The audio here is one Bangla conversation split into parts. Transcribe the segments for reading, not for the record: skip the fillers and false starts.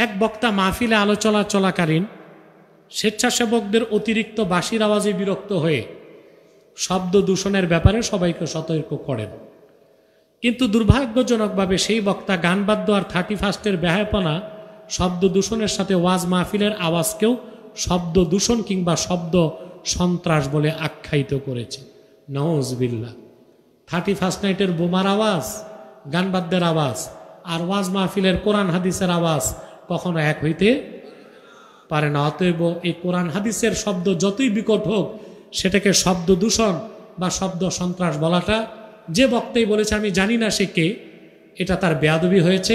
এক বক্তা মাহফিলে আলোচনা চলাকালীন স্বেচ্ছাসেবকদের অতিরিক্ত বাঁশির আওয়াজে বিরক্ত হয়ে শব্দ দূষণের ব্যাপারে সবাইকে সতর্ক করেন। কিন্তু দুর্ভাগ্যজনকভাবে সেই বক্তা গানবাদ্য আর 31 বেহায়াপনা শব্দ দূষণের সাথে ওয়াজ মাহফিলের আওয়াজকেও শব্দ দূষণ কিংবা শব্দ সন্ত্রাস বলে আখ্যায়িত করেছে। নাউজুবিল্লাহ। 31 নাইটের বোমার আওয়াজ, গানবাদ্যের আওয়াজ আর ওয়াজ মাহফিলের কোরআন হাদিসের আওয়াজ কখনো এক হইতে পারে না। অতএব এই কোরআন হাদিসের শব্দ যতই বিকট হোক সেটাকে শব্দ দূষণ বা শব্দ সন্ত্রাস বলাটা, যে বক্তাই বলেছে আমি জানি না সে কে, এটা তার বেয়াদবি হয়েছে।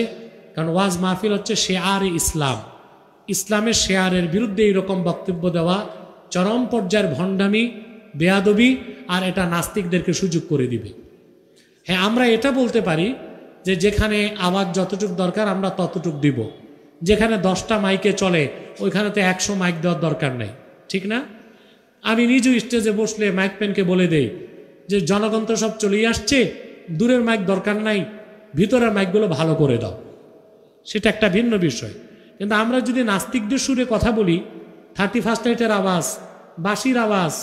কারণ ওয়াজ মাহফিল হচ্ছে শেয়ার ইসলাম, ইসলামের শেয়ারের বিরুদ্ধে এইরকম বক্তব্য দেওয়া চরম পর্যায়ের ভণ্ডামি, বেয়াদবি, আর এটা নাস্তিকদেরকে সুযোগ করে দিবে। হ্যাঁ, আমরা এটা বলতে পারি যে যেখানে আওয়াজ যতটুক দরকার আমরা ততটুক দিব, যেখানে 10টা মাইকে চলে ওইখানে তো 100 মাইক দেওয়ার দরকার নেই, ঠিক না? আমি নিজেও স্টেজে বসলে মাইক প্যানকে বলে দেই যে জনগণ তো সব চলেই আসছে, দূরের মাইক দরকার নাই, ভিতরের মাইকগুলো ভালো করে দাও। সেটা একটা ভিন্ন বিষয়। কিন্তু আমরা যদি নাস্তিকদের সুরে কথা বলি, 31 নাইটের আওয়াজ, বাঁশির আওয়াজ,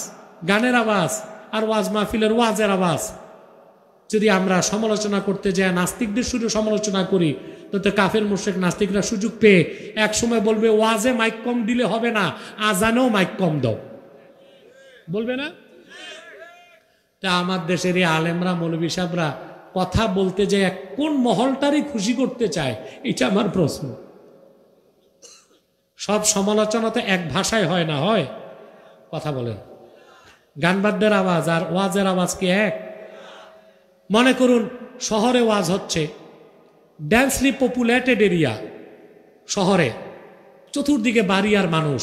গানের আওয়াজ আর ওয়াজ মাহফিলের ওয়াজের আওয়াজ যদি আমরা সমালোচনা করতে যাই, নাস্তিকদের সুরে সমালোচনা করি, তো কাফের মুশরিক নাস্তিকরা সুযোগ পেয়ে এক সময় বলবে ওয়াজে মাইক কম দিলে হবে না, আজানেও মাইক কম দাও, বলবে না? তা আমার দেশের এই আলেমরা, মৌলভী সাহেবরা কথা বলতে যে কোন মহলটারই খুশি করতে চায়, এটা আমার প্রশ্ন। সব সমালোচনা তো এক ভাষায় হয় না, হয়? কথা বলেন। গানবাদ্যের আওয়াজ আর ওয়াজের আওয়াজ কি এক? মনে করুন শহরে ওয়াজ হচ্ছে, ডেন্সলি পপুলেটেড এরিয়া, শহরে চতুর্দিকে বাড়ি আর মানুষ,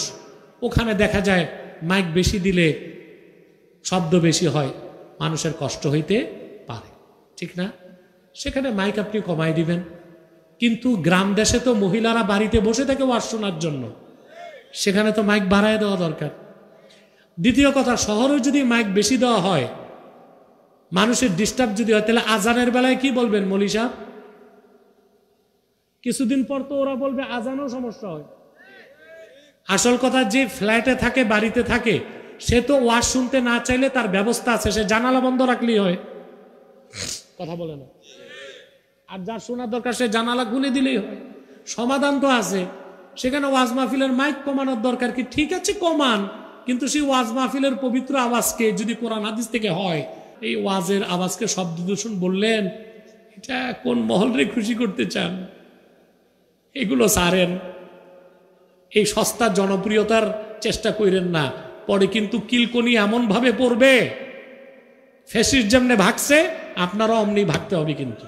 ওখানে দেখা যায় মাইক বেশি দিলে শব্দ বেশি হয়, মানুষের কষ্ট হইতে পারে, ঠিক না? সেখানে মাইক আপনি কমাই দিবেন। কিন্তু গ্রাম দেশে তো মহিলারা বাড়িতে বসে থাকে ওয়াজ শোনার জন্য, সেখানে তো মাইক বাড়ায় দেওয়া দরকার। দ্বিতীয় কথা, শহরে যদি মাইক বেশি দেওয়া হয়, মানুষের ডিস্টার্ব যদি হয়, তাহলে আজানের বেলায় কি বলবেন মৌলী সাহেব? কিছুদিন পর তো ওরা বলবে আজানও সমস্যা হয়। আসল কথা, যে ফ্ল্যাটে থাকে, বাড়িতে থাকে, সে তো ওয়াজ শুনতে না চাইলে তার ব্যবস্থা আছে, সে জানালা বন্ধ রাখলেই হয়। কথা বলে না? আর যার শোনার দরকার সে জানালা খুলে দিলেই হয়, সমাধান তো আছে। সেখানে ওয়াজ মাহফিলের মাইক কমানোর দরকার কি? ঠিক আছে, কমান, কিন্তু সেই ওয়াজ মাহফিলের পবিত্র আওয়াজকে যদি কোরআন হাদিস থেকে হয়, এই ওয়াজের আওয়াজকে শব্দ দূষণ বললেন, এটা কোন মহলরে খুশি করতে চান? এগুলো সারেন, এই সস্তা জনপ্রিয়তার চেষ্টা করেন না, পরে কিন্তু কিলকনি এমন ভাবে পড়বে, ফ্যাসিস্ট যেমনে ভাগছে আপনারা অমনি ভাগতে হবে কিন্তু।